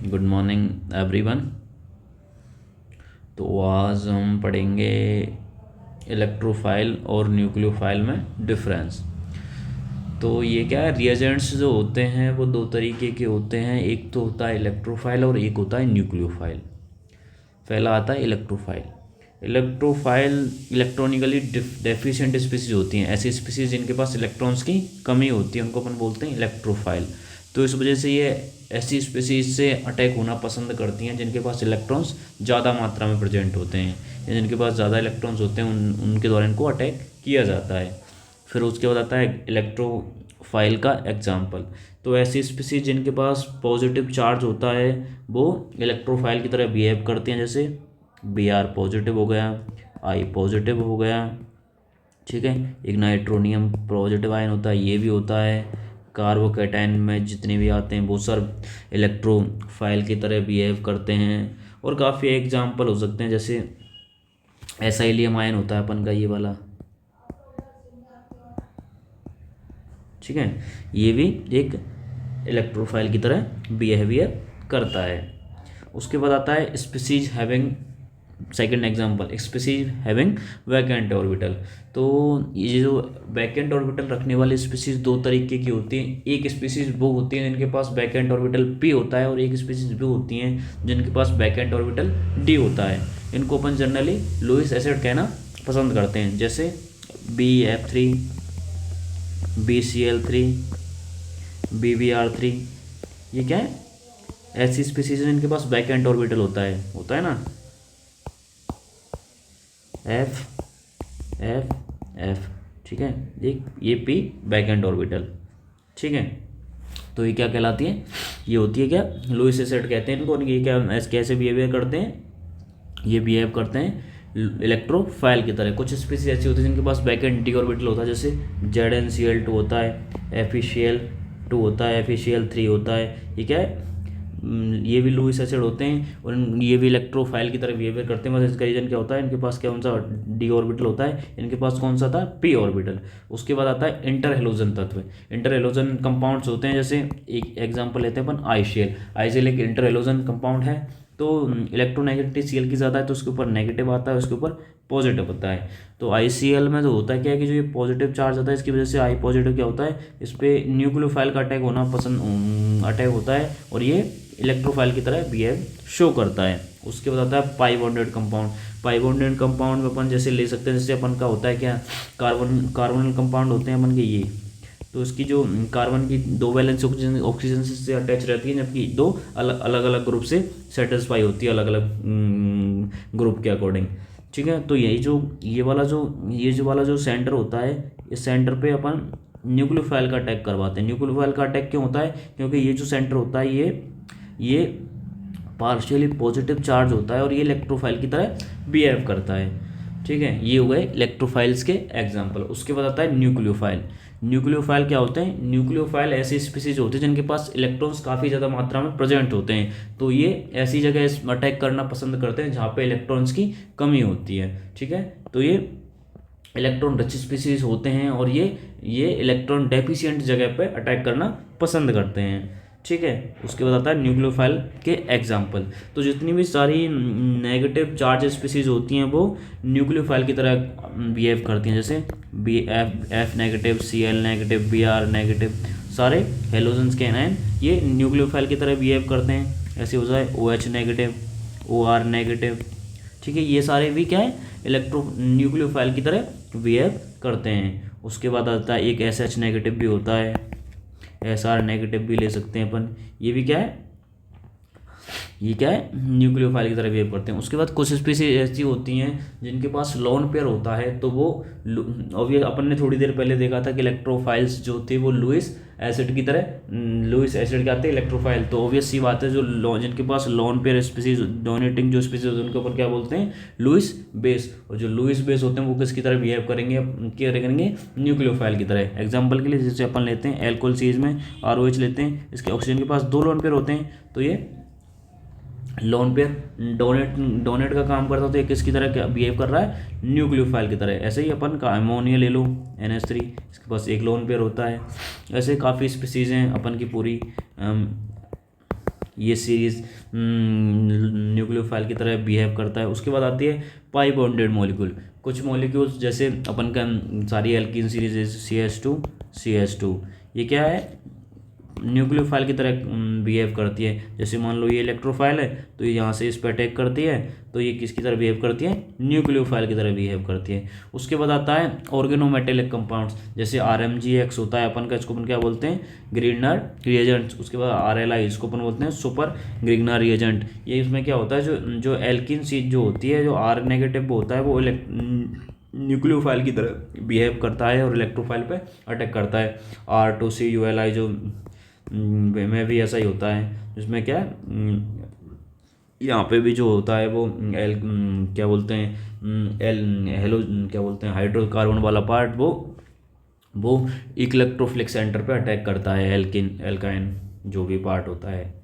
Good morning everyone. तो आज हम पढ़ेंगे इलेक्ट्रोफाइल और न्यूक्लियोफाइल में डिफरेंस। तो ये क्या है, रिएजेंट्स जो होते हैं वो दो तरीके के होते हैं, एक तो होता है इलेक्ट्रोफाइल और एक होता है न्यूक्लियोफाइल। पहला आता है electrophile. Electrophile electronically deficient species होती हैं, ऐसी स्पीसीज जिनके पास इलेक्ट्रॉन्स की कमी होती है उनको अपन बोलते हैं इलेक्ट्रोफाइल। तो इस वजह से ये ऐसी स्पीसीज से अटैक होना पसंद करती हैं जिनके पास इलेक्ट्रॉन्स ज़्यादा मात्रा में प्रेजेंट होते हैं, या जिनके पास ज़्यादा इलेक्ट्रॉन्स होते हैं उनके द्वारा इनको अटैक किया जाता है। फिर उसके बाद आता है इलेक्ट्रोफाइल का एग्जाम्पल। तो ऐसी स्पीसीज जिनके पास पॉजिटिव चार्ज होता है वो इलेक्ट्रोफाइल की तरह बिहेव करती हैं, जैसे Br पॉजिटिव हो गया, I पॉजिटिव हो गया, ठीक है। एक नाइट्रोनियम पॉजिटिव आयन होता है, ये भी होता है। कार्बोकैटायन में जितने भी आते हैं वो सर इलेक्ट्रोफाइल की तरह बिहेव करते हैं। और काफ़ी एग्जाम्पल हो सकते हैं, जैसे एसाइलियम आयन होता है अपन का ये वाला, ठीक है, ये भी एक इलेक्ट्रोफाइल की तरह बिहेवियर करता है। उसके बाद आता है species having, second example, species having vacant orbital. तो ये जो वैकेंट ऑर्बिटल रखने वाली स्पीसीज दो तरीके की होती हैं। एक स्पीसीज वो होती है जिनके पास वैकेंट ऑर्बिटल p होता है, और एक स्पीसीज वो होती हैं जिनके पास वैकेंट ऑर्बिटल d होता है। इनको अपन जनरली लुईस एसिड कहना पसंद करते हैं, जैसे BF3, BCl3, BBr3। ये क्या है, ऐसी स्पीसीज जिनके पास वैकेंट ऑर्बिटल होता है ना, F F F, ठीक है। ये P वैकेंट ऑर्बिटल, ठीक है। तो ये क्या कहलाती है, ये होती है क्या, लुईस एसिड कहते हैं इनको। और ये क्या कैसे बिहेवियर करते हैं, ये बिहेव करते हैं इलेक्ट्रोफाइल की तरह। कुछ स्पीसीज ऐसी होती है जिनके पास वैकेंट डी ऑर्बिटल होता है, जैसे ZnCl2 होता है, FeCl2 होता है, FeCl3 होता है। ये क्या है, ये भी लुईस एसिड होते हैं और ये भी इलेक्ट्रोफाइल की तरह बिहेवियर करते हैं। बस इसका रीजन क्या होता है, इनके पास कौन सा डी ऑर्बिटल होता है, इनके पास कौन सा था, p ऑर्बिटल। उसके बाद आता है इंटर हेलोजन तत्व। इंटर हेलोजन कंपाउंड्स होते हैं, जैसे एक एग्जांपल लेते हैं अपन ICl एक इंटर हेलोजन कंपाउंड है। तो इलेक्ट्रोनेगेटिव Cl की ज़्यादा है तो उसके ऊपर नेगेटिव आता है, उसके ऊपर पॉजिटिव होता है। तो ICl में जो होता है क्या है कि जो ये पॉजिटिव चार्ज आता है इसकी वजह से I पॉजिटिव क्या होता है, इस पर न्यूक्लियोफाइल का अटैक होता है और ये इलेक्ट्रोफाइल की तरह बिहेव शो करता है। उसके बाद आता है पाई बॉन्डेड कंपाउंड। पाई बॉन्डेड कंपाउंड में अपन जैसे ले सकते हैं, जैसे अपन का होता है क्या, कार्बोनल कंपाउंड होते हैं अपन के ये। तो इसकी जो कार्बन की दो वैलेंस ऑक्सीजन से अटैच रहती है, जबकि दो अलग अलग ग्रुप से सेटिस्फाई होती है, अलग अलग ग्रुप के अकॉर्डिंग, ठीक है। तो ये वाला जो सेंटर होता है, इस सेंटर पे अपन न्यूक्लियोफाइल का अटैक करवाते हैं। न्यूक्लियोफाइल का अटैक क्यों होता है, क्योंकि ये जो सेंटर होता है ये पार्शियली पॉजिटिव चार्ज होता है और ये इलेक्ट्रोफाइल की तरह बिहेव करता है, ठीक है। ये हो गए इलेक्ट्रोफाइल्स के एग्जांपल। उसके बाद आता है न्यूक्लियोफाइल। न्यूक्लियोफाइल क्या होते हैं, न्यूक्लियोफाइल ऐसी स्पीसीज होती है जिनके पास इलेक्ट्रॉन्स काफ़ी ज़्यादा मात्रा में प्रेजेंट होते हैं। तो ये ऐसी जगह अटैक करना पसंद करते हैं जहाँ पे इलेक्ट्रॉन्स की कमी होती है, ठीक है। तो ये इलेक्ट्रॉन रिच स्पीसीज होते हैं और ये इलेक्ट्रॉन डेफिशिएंट जगह पे अटैक करना पसंद करते हैं, ठीक है। उसके बाद आता है न्यूक्लियोफाइल के एग्जाम्पल। तो जितनी भी सारी नेगेटिव चार्ज स्पीसीज होती हैं वो न्यूक्लियोफाइल की तरह बिहेव करती हैं, जैसे F negative, Cl negative, Br negative, सारे हेलोजन्स के आयन ये न्यूक्लियोफाइल की तरह बिहेव करते हैं। ऐसे हो जाए OH नेगेटिव, OR नेगेटिव, ठीक है। ये सारे भी क्या है, न्यूक्लियोफाइल की तरह बिहेव करते हैं। उसके बाद आता है एक SH नेगेटिव भी होता है, SR नेगेटिव भी ले सकते हैं अपन। ये भी क्या है, न्यूक्लियोफाइल की तरह बिहेव करते हैं। उसके बाद कुछ स्पीसीज ऐसी होती हैं जिनके पास लोन पेयर होता है, तो वो ऑब्वियस अपन ने थोड़ी देर पहले देखा था कि इलेक्ट्रोफाइल्स जो थे वो लुईस एसिड की तरह, लुईस एसिड के आते हैं इलेक्ट्रोफाइल। तो ऑब्वियस सी बात है, जो जिनके पास लोन पेयर स्पीसीज डोनेटिंग जो स्पीसीज होते हैं उनके ऊपर क्या बोलते हैं, लुईस बेस। और जो लुईस बेस होते हैं वो किसकी तरह बिहेव करेंगे, न्यूक्लियोफाइल की तरह। एग्जाम्पल के लिए जैसे अपन लेते हैं एल्कोहल सीरीज में ROH लेते हैं, इसके ऑक्सीजन के पास दो लोन पेयर होते हैं, तो ये लोन पेयर डोनेट का काम करता है। तो ये किसकी तरह बिहेव कर रहा है, न्यूक्लियोफाइल की तरह। ऐसे ही अपन का अमोनिया ले लो, NH3, इसके पास एक लोन पेयर होता है। ऐसे काफ़ी स्पीसीज हैं अपन की पूरी ये सीरीज न्यूक्लियोफाइल की तरह बिहेव करता है। उसके बाद आती है पाई बॉन्डेड मॉलिक्यूल। कुछ मॉलिक्यूल्स जैसे अपन का सारी एल्कीन सीरीज CH2 ये क्या है, न्यूक्लियोफाइल की तरह बिहेव करती है। जैसे मान लो ये इलेक्ट्रोफाइल है तो ये यहाँ से इस पर अटैक करती है, तो ये किसकी तरह बिहेव करती है, न्यूक्लियोफाइल की तरह बिहेव करती है। उसके बाद आता है ऑर्गेनोमेटेलिक कंपाउंड्स, जैसे RMgX होता है अपन का, इसको अपन क्या बोलते हैं, ग्रीगनर रिएजेंट। उसके बाद RLI, इसको अपन बोलते हैं सुपर ग्रीगनर रिएजेंट। ये इसमें क्या होता है, जो जो एल्किन सीट जो होती है, जो R नेगेटिव होता है, वो न्यूक्लियोफाइल की तरह बिहेव करता है और इलेक्ट्रोफाइल पे अटैक करता है। R2CuLi जो में भी ऐसा ही होता है, जिसमें क्या यहाँ पे भी जो होता है वो क्या बोलते हैं, हेलो क्या बोलते हैं, हाइड्रोकार्बन वाला पार्ट वो इलेक्ट्रोफिलिक सेंटर पे अटैक करता है, एल्काइन जो भी पार्ट होता है।